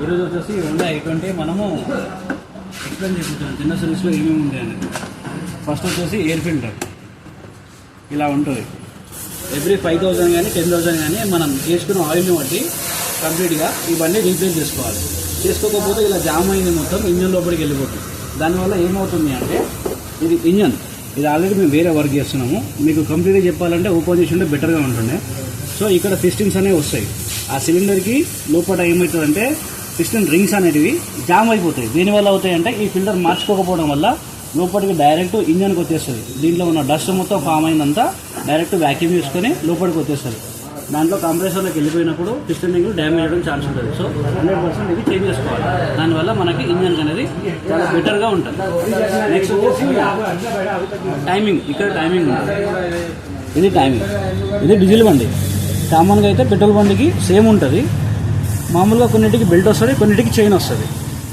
ఈరోజు వచ్చేసి Honda i20 మనము ఎక్స్ప్లెయిన్ చేసుకుంటాం చిన్న సర్వీస్లో ఏమేమి ఉంటాయని. ఫస్ట్ వచ్చేసి ఎయిర్ ఫిల్టర్ ఇలా ఉంటుంది. ఎవ్రీ 5,000 కానీ 10,000 కానీ మనం వేసుకున్న ఆయిల్ని బట్టి కంప్లీట్గా ఇవన్నీ రీప్లేస్ చేసుకోవాలి. చేసుకోకపోతే ఇలా జామ్ అయింది మొత్తం ఇంజన్ లోపలికి వెళ్ళిపోతుంది. దానివల్ల ఏమవుతుంది అంటే ఇది ఇంజన్ ఇది ఆల్రెడీ మేము వేరే వర్క్ చేస్తున్నాము. మీకు కంప్లీట్గా చెప్పాలంటే ఓపెన్ చేసి ఉంటే బెటర్గా ఉంటుండే. సో ఇక్కడ పిస్టన్స్ అనేవి వస్తాయి. ఆ సిలిండర్కి లోపల ఏమవుతుందంటే పిస్టన్ రింగ్స్ అనేటివి జామ్ అయిపోతాయి. దీనివల్ల అవుతాయంటే ఈ ఫిల్టర్ మార్చుకోకపోవడం వల్ల లోపలికి డైరెక్ట్ ఇంజన్కి వచ్చేస్తుంది. దీంట్లో ఉన్న డస్ట్ మొత్తం ఫామ్ అయిందంతా డైరెక్ట్ వ్యాక్యూమ్ చేసుకొని లోపలికి వచ్చేస్తుంది. దాంట్లో కంప్రెసర్లోకి వెళ్ళిపోయినప్పుడు పిస్టన్ రింగ్ డ్యామేజ్ అవ్వడం ఛాన్స్ ఉంటుంది. సో 100% ఇది చేంజ్ చేసుకోవాలి. దానివల్ల మనకి ఇంజన్ అనేది చాలా బెటర్గా ఉంటుంది. నెక్స్ట్ వచ్చేసి టైమింగ్. ఇక్కడ టైమింగ్ ఉంటుంది. ఇది టైమింగ్. ఇది డీజిల్ బండి. కామన్గా అయితే పెట్రోల్ బండికి సేమ్ ఉంటుంది. మామూలుగా కొన్నిటికి బెల్ట్ వస్తుంది, కొన్నిటికి చైన్ వస్తుంది.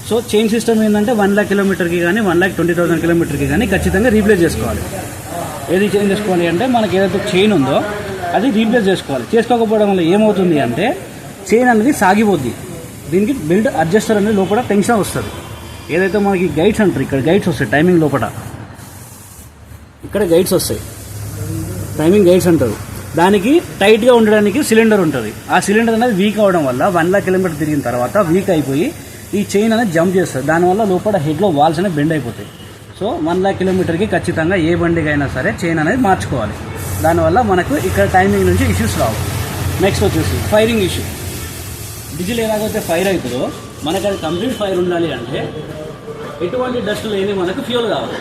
సో చైన్ సిస్టమ్ ఏంటంటే 1,00,000 కిలోమీటర్కి కానీ 1,20,000 కిలోమీటర్కి కానీ ఖచ్చితంగా రీప్లేస్ చేసుకోవాలి. ఏది చేంజ్ చేసుకోవాలి అంటే మనకి ఏదైతే చైన్ ఉందో అది రీప్లేస్ చేసుకోవాలి. చేసుకోకపోవడం వల్ల ఏమవుతుంది అంటే చైన్ అనేది సాగిపోద్ది. దీనికి బెల్ట్ అడ్జస్టర్ అనేది లోపల టెన్షన్ వస్తుంది. ఏదైతే మనకి గైడ్స్ అంటారు, ఇక్కడ గైడ్స్ వస్తాయి టైమింగ్ లోపల. ఇక్కడ గైడ్స్ వస్తాయి, టైమింగ్ గైడ్స్ అంటారు. దానికి టైట్గా ఉండడానికి సిలిండర్ ఉంటుంది. ఆ సిలిండర్ అనేది వీక్ అవడం వల్ల 1,00,000 కిలోమీటర్ తిరిగిన తర్వాత వీక్ అయిపోయి ఈ చైన్ అనేది జంప్ చేస్తుంది. దానివల్ల లోపల హెడ్లో వాల్స్ అనేవి బెండ్ అయిపోతాయి. సో 1,00,000 కిలోమీటర్కి ఖచ్చితంగా ఏ బండికి అయినా సరే చైన్ అనేది మార్చుకోవాలి. దానివల్ల మనకు ఇక్కడ టైమింగ్ నుంచి ఇష్యూస్ రావు. నెక్స్ట్ వచ్చేసి ఫైరింగ్ ఇష్యూ. డీజిల్ ఎలాగైతే ఫైర్ అవుతుందో మనకు అది కంప్లీట్ ఫైర్ ఉండాలి అంటే ఎటువంటి డస్ట్ లేని మనకు ఫ్యూల్ కావాలి.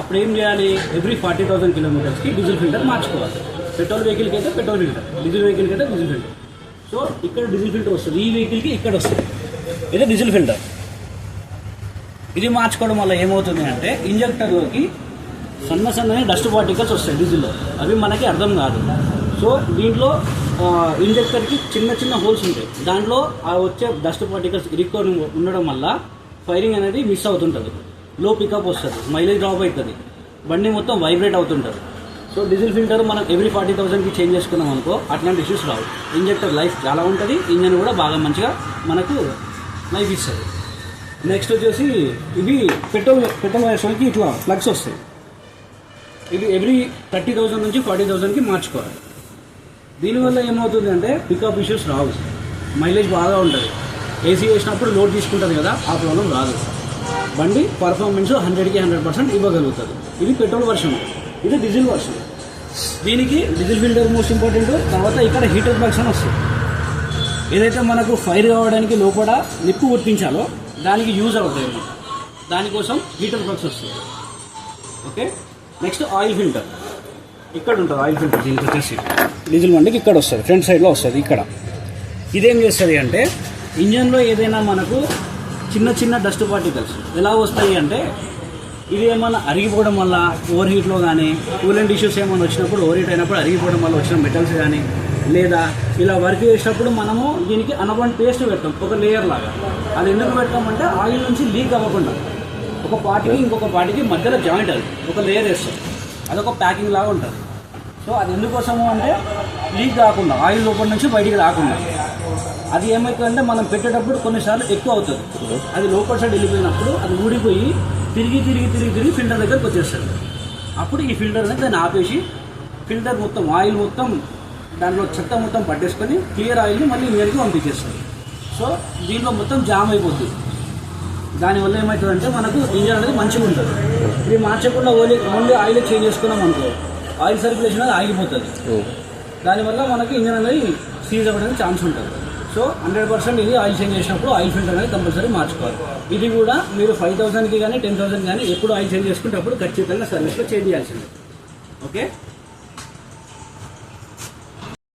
అప్పుడు ఏం చేయాలి? ఎవ్రీ 40,000 కిలోమీటర్స్కి డీజిల్ ఫిల్టర్ మార్చుకోవాలి. పెట్రోల్ వెహికల్కి అయితే పెట్రోల్ ఫిల్టర్, డీజిల్ వెహికల్కి అయితే డీజిల్ ఫిల్టర్. సో ఇక్కడ డీజిల్ ఫిల్టర్ వస్తుంది, ఈ వెహికల్కి ఇక్కడ వస్తుంది. ఇది డీజిల్ ఫిల్టర్. ఇది మార్చుకోవడం వల్ల ఏమవుతుంది అంటే ఇంజెక్టర్లోకి సన్నని డస్ట్ పార్టికల్స్ వస్తాయి డీజిల్లో. అవి మనకి అర్థం కాదు. సో దీంట్లో ఇంజెక్టర్కి చిన్న హోల్స్ ఉంటాయి. దాంట్లో ఆ వచ్చే డస్ట్ పార్టికల్స్ ఇరుక్కొని ఉండడం వల్ల ఫైరింగ్ అనేది మిస్ అవుతుంటుంది. లో పికప్ వస్తుంది, మైలేజ్ డ్రాప్ అవుతుంది, బండి మొత్తం వైబ్రేట్ అవుతుంటుంది. సో డీజిల్ ఫిల్టర్ మనం ఎవ్రీ 40,000కి చేంజ్ చేసుకున్నాం అనుకో అట్లాంటి ఇష్యూస్ రావు. ఇంజెక్టర్ లైఫ్ చాలా ఉంటుంది, ఇంజన్ కూడా బాగా మంచిగా మనకు లైఫ్ ఇస్తుంది. నెక్స్ట్ వచ్చేసి ఇవి పెట్రోల్ వేసుకోవడానికి ఇట్లా ప్లగ్స్ వస్తాయి. ఇది ఎవ్రీ 30,000 నుంచి 40,000కి మార్చుకోవాలి. దీనివల్ల ఏమవుతుంది అంటే పికప్ ఇష్యూస్ రావు, మైలేజ్ బాగా ఉంటుంది. ఏసీ వేసినప్పుడు లోడ్ తీసుకుంటుంది కదా, ఆ ప్రాబ్లం రాదు. బండి పర్ఫార్మెన్స్ 100కి 100% ఇవ్వగలుగుతుంది. ఇది పెట్రోల్ వర్షన్, ఇది డీజిల్ వర్షన్. దీనికి డీజిల్ ఫిల్టర్ మోస్ట్ ఇంపార్టెంట్. తర్వాత ఇక్కడ హీటర్ ప్లగ్స్ అని వస్తుంది. ఏదైతే మనకు ఫైర్ కావడానికి లోపల నిప్పు గుర్తించాలో దానికి యూజ్ అవుతాయి. దానికోసం హీటర్ ప్లగ్స్ వస్తుంది. ఓకే. Next oil filter. ఇక్కడ ఉంటుంది ఆయిల్ ఫిల్టర్. దీనికి వచ్చేసి డీజిల్ బండికి ఇక్కడ వస్తుంది, ఫ్రంట్ సైడ్లో వస్తుంది. ఇక్కడ ఇదేం చేస్తుంది అంటే ఇంజన్లో ఏదైనా మనకు చిన్న డస్ట్ పార్టికల్స్ ఎలా వస్తాయి అంటే ఇది ఏమన్నా అరిగిపోవడం వల్ల ఓవర్ హీట్లో కానీ కూలెంట్ ఇష్యూస్ ఏమైనా వచ్చినప్పుడు ఓవర్ హీట్ అయినప్పుడు అరిగిపోవడం వల్ల వచ్చిన మెటల్స్ కానీ, లేదా ఇలా వర్క్ చేసేటప్పుడు మనము దీనికి అనబండ్ పేస్ట్ పెడతాం ఒక లేయర్ లాగా. అది ఎందుకు పెడతామంటే ఆయిల్ నుంచి లీక్ అవ్వకుండా ఒక పార్టీకి ఇంకొక పార్టీకి మధ్యలో జాయింట్ అది ఒక లేయర్ వేస్తాం. అదొక ప్యాకింగ్ లాగా ఉంటుంది. సో అది ఎందుకోసము అంటే లీక్ కాకుండా, ఆయిల్ లోపల నుంచి బయటికి రాకుండా. అది ఏమవుతుందంటే మనం పెట్టేటప్పుడు కొన్నిసార్లు ఎక్కువ అవుతుంది. అది లోపల సైడ్ వెళ్ళిపోయినప్పుడు అది ఊడిపోయి తిరిగి ఫిల్టర్ దగ్గరకు వచ్చేస్తుంది. అప్పుడు ఈ ఫిల్టర్ అనేది దాన్ని ఆపేసి ఫిల్టర్ మొత్తం ఆయిల్ మొత్తం దాంట్లో చెత్త మొత్తం పట్టేసుకొని క్లియర్ ఆయిల్ని మళ్ళీ ఇంజన్కి పంపించేస్తుంది. సో దీంట్లో మొత్తం జామ్ అయిపోతుంది. దానివల్ల ఏమవుతుందంటే మనకు ఇంజన్ అనేది మంచిగా ఉంటుంది. ఇది మార్చకుండా ఓన్లీ ఆయిల్ చేంజ్ చేసుకున్నాం అనుకో ఆయిల్ సర్క్యులేషన్ అనేది ఆగిపోతుంది. దానివల్ల మనకి ఇంజన్ అనేది సీజ్ అవ్వడానికి ఛాన్స్ ఉంటుంది. సో 100% ఇది ఆయిల్ చేంజ్ చేసినప్పుడు ఆయిల్ ఫిల్టర్ అనేది కంపల్సరీ మార్చుకోవాలి. ఇది కూడా మీరు 5,000కి కానీ 10,000 కానీ ఎప్పుడు ఆయిల్ చేంజ్ చేసుకుంటే అప్పుడు ఖచ్చితంగా సర్వీస్లో చేంజ్ చేయాల్సిందే. ఓకే.